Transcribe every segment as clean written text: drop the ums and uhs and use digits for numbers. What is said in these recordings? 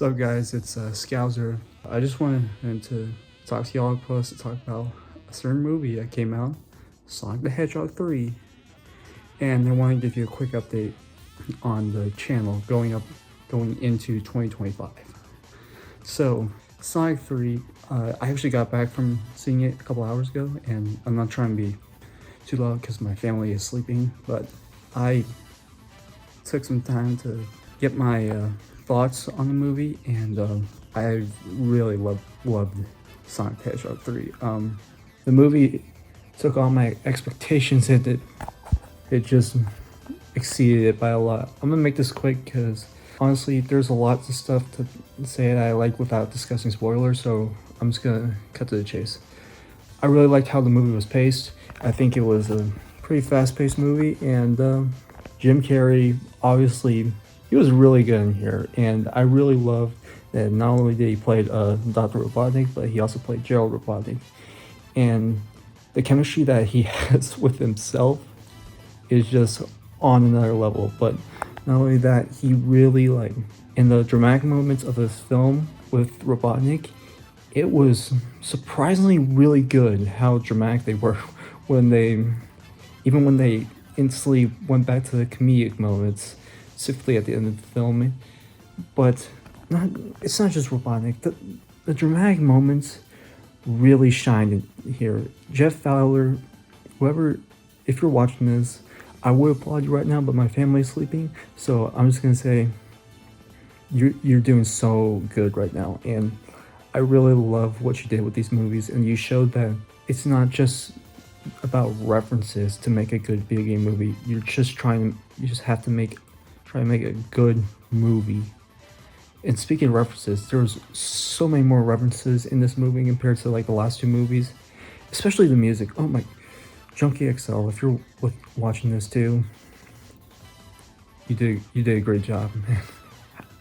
What's up, guys? It's Scouser. I just wanted to talk to y'all, plus to talk about a certain movie that came out, Sonic the Hedgehog 3. And I want to give you a quick update on the channel going into 2025. So, Sonic 3, I actually got back from seeing it a couple hours ago, and I'm not trying to be too loud because my family is sleeping, but I took some time to get my thoughts on the movie, and I really loved Sonic the Hedgehog 3. The movie took all my expectations and it just exceeded it by a lot. I'm gonna make this quick because honestly there's a lot of stuff to say that I like without discussing spoilers, so I'm just gonna cut to the chase. I really liked how the movie was paced. I think it was a pretty fast-paced movie, and Jim Carrey, obviously, he was really good in here, and I really loved that not only did he play Dr. Robotnik, but he also played Gerald Robotnik. And the chemistry that he has with himself is just on another level. But not only that, he really, in the dramatic moments of this film with Robotnik, it was surprisingly really good how dramatic they were when they instantly went back to the comedic moments, specifically at the end of the film. But it's not just Robotnik. The dramatic moments really shined in here. Jeff Fowler, whoever, if you're watching this, I would applaud you right now, but my family's sleeping, so I'm just gonna say you're doing so good right now, and I really love what you did with these movies, and you showed that it's not just about references to make a good video game movie. You just have to try to make a good movie. And speaking of references, there's so many more references in this movie compared to the last two movies, especially the music. Oh my, Junkie XL, if you're watching this too, you did a great job, man.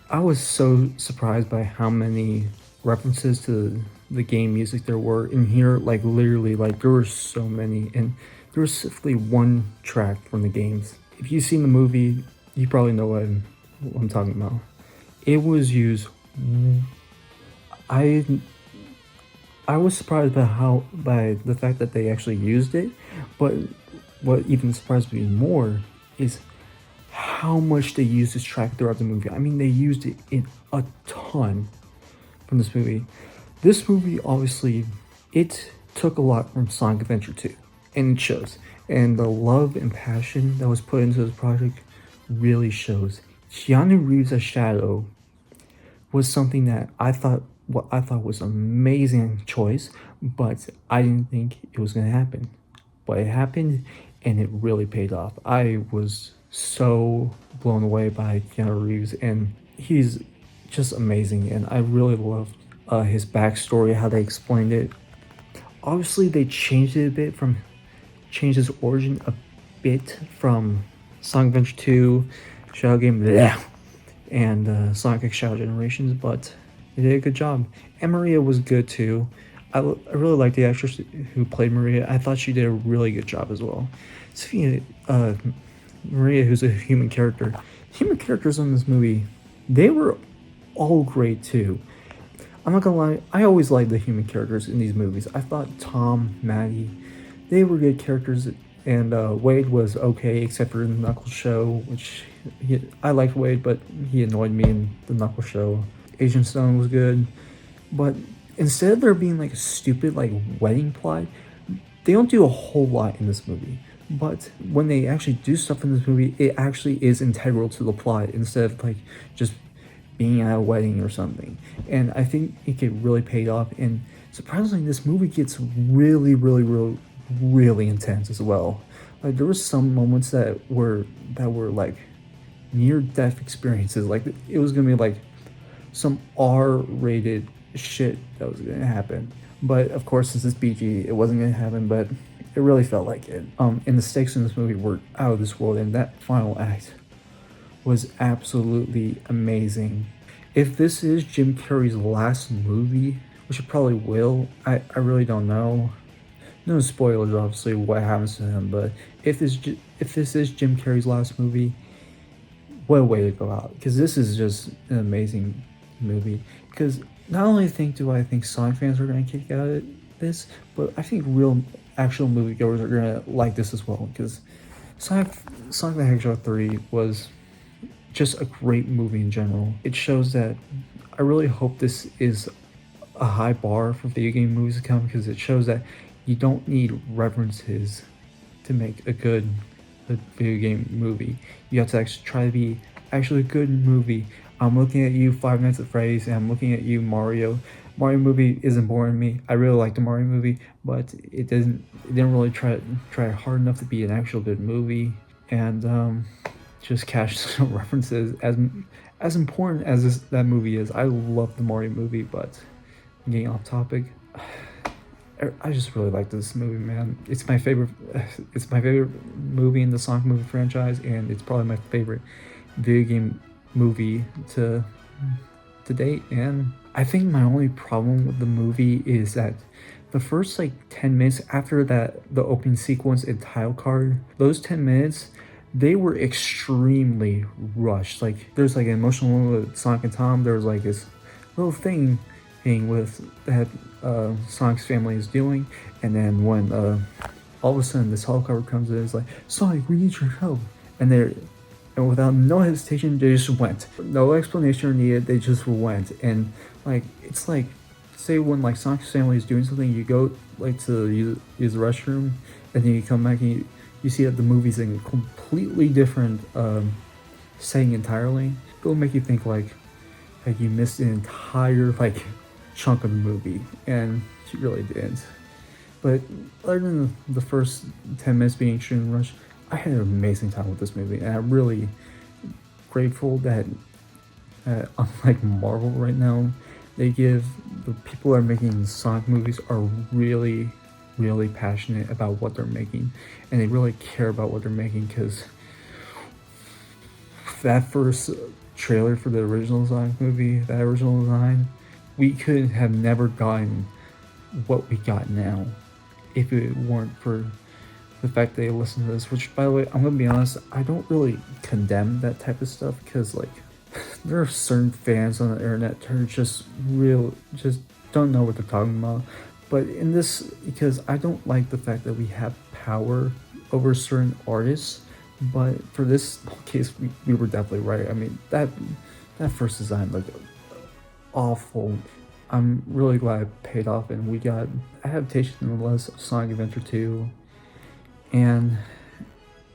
I was so surprised by how many references to the game music there were in here. Literally, there were so many, and there was simply one track from the games. If you've seen the movie, you probably know what I'm talking about. It was used. I was surprised by the fact that they actually used it, but what even surprised me more is how much they used this track throughout the movie. I mean, they used it in a ton from this movie. This movie, obviously, it took a lot from Sonic Adventure 2, and it shows. And the love and passion that was put into this project really shows. Keanu Reeves as Shadow was something that I thought was an amazing choice, but I didn't think it was going to happen. But it happened, and it really paid off. I was so blown away by Keanu Reeves, and he's just amazing, and I really loved his backstory, how they explained it. Obviously, they changed his origin a bit from Sonic Adventure 2, Shadow Game, bleh, and Sonic X Shadow Generations, but they did a good job. And Maria was good too. I really liked the actress who played Maria. I thought she did a really good job as well. Speaking of Maria, who's a human character, human characters in this movie, they were all great too. I'm not gonna lie, I always liked the human characters in these movies. I thought Tom, Maddie, they were good characters, and Wade was okay, except for the Knuckles show, which I liked Wade, but he annoyed me in the Knuckles show. Agent Stone was good, but instead of there being a stupid wedding plot, they don't do a whole lot in this movie. But when they actually do stuff in this movie, it actually is integral to the plot instead of just being at a wedding or something. And I think it get really paid off, and surprisingly this movie gets really, really, really, really intense as well. There were some moments that were near-death experiences. It was gonna be some R-rated shit that was gonna happen, but of course since it's PG, it wasn't gonna happen, but it really felt like it. And the stakes in this movie were out of this world, and that final act was absolutely amazing. If this is Jim Carrey's last movie, which it probably will, I really don't know. No spoilers, obviously, what happens to him, but if this is Jim Carrey's last movie, what a way to go out, because this is just an amazing movie, because not only do I think Sonic fans are going to kick out at this, but I think real actual moviegoers are going to like this as well, because Sonic, Sonic the Hedgehog 3 was just a great movie in general. It shows that I really hope this is a high bar for video game movies to come, because it shows that you don't need references to make a good video game movie. You have to actually try to be actually a good movie. I'm looking at you, Five Nights at Freddy's, and I'm looking at you, Mario. Mario movie isn't boring to me. I really like the Mario movie, but it didn't really try hard enough to be an actual good movie, and just catch some references. As important as that movie is, I love the Mario movie, but getting off topic, I just really like this movie, man. It's my favorite. It's my favorite movie in the Sonic movie franchise, and it's probably my favorite video game movie to date. And I think my only problem with the movie is that the first like 10 minutes after that, the opening sequence and title card, those 10 minutes, they were extremely rushed. Like there's like an emotional moment with Sonic and Tom. There was like this little thing with that Sonic's family is doing, and then when all of a sudden this helicopter comes in, it's like, Sonic, we need your help, and without no hesitation they just went, no explanation needed, they just went. And like it's like, say when like Sonic's family is doing something, you go like to use the restroom, and then you come back and you see that the movie's in a completely different setting entirely. It'll make you think like you missed an entire like chunk of the movie, and she really didn't. But other than the first 10 minutes being extremely rushed, I had an amazing time with this movie, and I'm really grateful that unlike Marvel right now, they give the people that are making Sonic movies are really passionate about what they're making, and they really care about what they're making, because that first trailer for the original Sonic movie, that original design, we could have never gotten what we got now if it weren't for the fact they listened to this. Which, by the way, I'm gonna be honest, I don't really condemn that type of stuff, because like there are certain fans on the internet who are just don't know what they're talking about. But in this, because I don't like the fact that we have power over certain artists, but for this case, we were definitely right. I mean, that first design looked awful. I'm really glad it paid off, and we got adaptation nonetheless of Sonic Adventure 2, and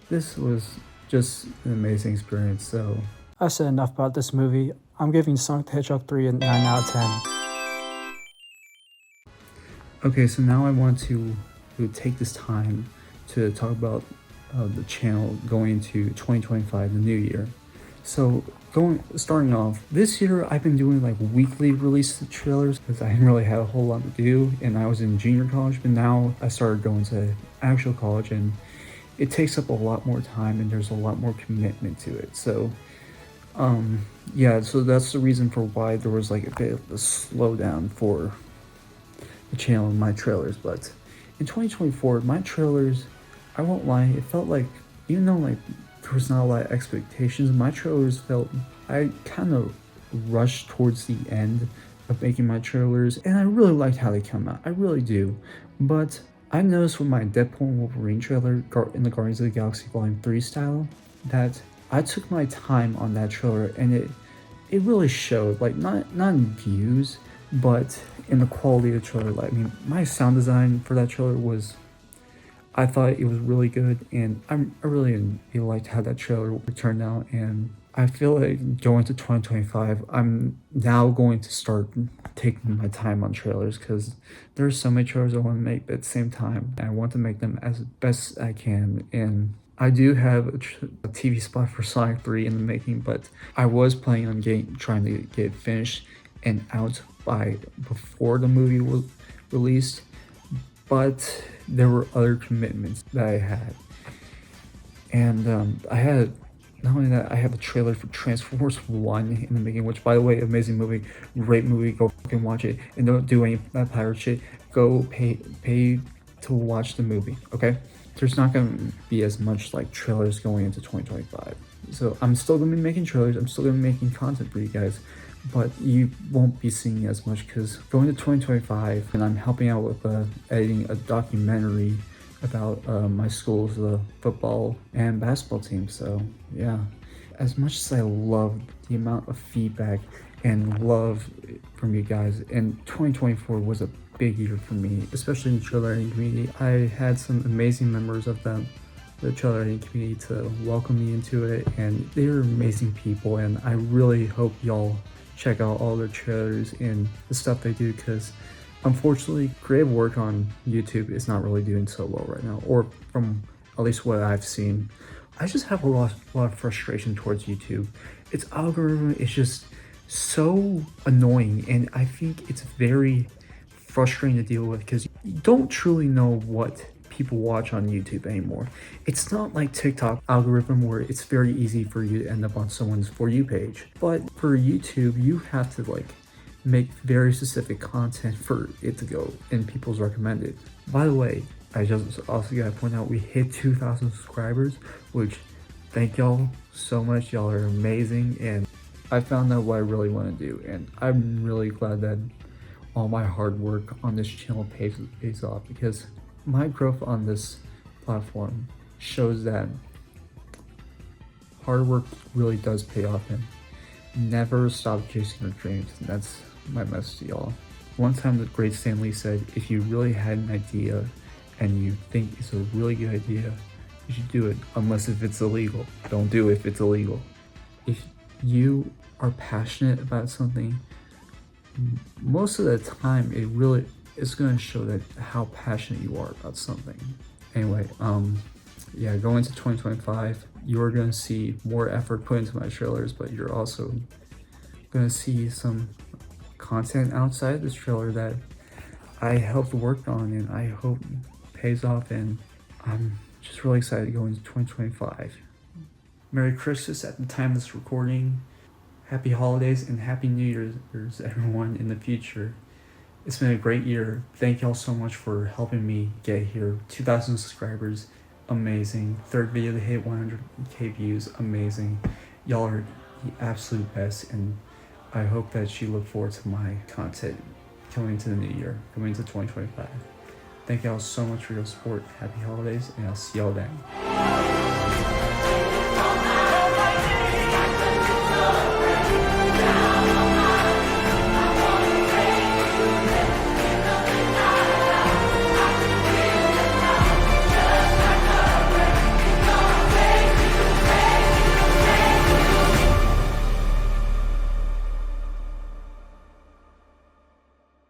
this was just an amazing experience. So I've said enough about this movie. I'm giving Sonic the Hedgehog 3 a 9 out of 10. Okay, so now I want to take this time to talk about the channel going into 2025, the new year. So starting off, this year I've been doing like weekly release trailers, because I didn't really have a whole lot to do, and I was in junior college, but now I started going to actual college, and it takes up a lot more time, and there's a lot more commitment to it. So yeah, so that's the reason for why there was like a bit of a slowdown for the channel and my trailers. But in 2024, my trailers, I won't lie, it felt like, even though like there was not a lot of expectations, my trailers felt, I kind of rushed towards the end of making my trailers, and I really liked how they come out. I really do. But I noticed with my Deadpool and Wolverine trailer in the Guardians of the Galaxy Volume 3 style, that I took my time on that trailer, and it really showed, like not in views, but in the quality of the trailer. Like, I mean, my sound design for that trailer was, I thought it was really good, and I really liked how that trailer turned out. And I feel like going to 2025, I'm now going to start taking my time on trailers, because there's so many trailers I want to make, but at the same time, I want to make them as best I can. And I do have a TV spot for Sonic 3 in the making, but I was planning on trying to get it finished and out before the movie was released, but there were other commitments that I had. And I had, not only that, I have a trailer for Transformers 1 in the making, which, by the way, amazing movie, great movie, go fucking watch it, and don't do any that pirate shit. Go pay to watch the movie, okay? There's not going to be as much like trailers going into 2025. So I'm still going to be making trailers, I'm still going to be making content for you guys, but you won't be seeing as much because going to 2025 and I'm helping out with editing a documentary about my school's football and basketball team. So yeah, as much as I love the amount of feedback and love from you guys, and 2024 was a big year for me, especially in the trailer editing community. I had some amazing members of the trailer editing community to welcome me into it, and they're amazing people, and I really hope y'all check out all their trailers and the stuff they do, because unfortunately creative work on YouTube is not really doing so well right now, or from at least what I've seen. I just have a lot of frustration towards YouTube. Its algorithm is just so annoying, and I think it's very frustrating to deal with because you don't truly know what people watch on YouTube anymore. It's not like TikTok algorithm where it's very easy for you to end up on someone's For You page. But for YouTube, you have to like make very specific content for it to go in people's recommended. By the way, I just also gotta point out we hit 2,000 subscribers, which thank y'all so much. Y'all are amazing, and I found out what I really want to do, and I'm really glad that all my hard work on this channel pays off, because my growth on this platform shows that hard work really does pay off, and never stop chasing your dreams. And that's my message to y'all. One time the great Stan Lee said, if you really had an idea and you think it's a really good idea, you should do it, unless if it's illegal. Don't do it if it's illegal. If you are passionate about something, most of the time it really is going to show that how passionate you are about something. Anyway, yeah, going into 2025, you're going to see more effort put into my trailers, but you're also going to see some content outside of this trailer that I helped work on, and I hope pays off, and I'm just really excited to go into 2025. Merry Christmas at the time of this recording. Happy holidays and Happy New Year's, everyone, in the future. It's been a great year. Thank y'all so much for helping me get here. 2,000 subscribers, amazing. Third video to hit 100k views, amazing. Y'all are the absolute best, and I hope that you look forward to my content coming into the new year, coming into 2025. Thank y'all so much for your support. Happy holidays, and I'll see y'all then.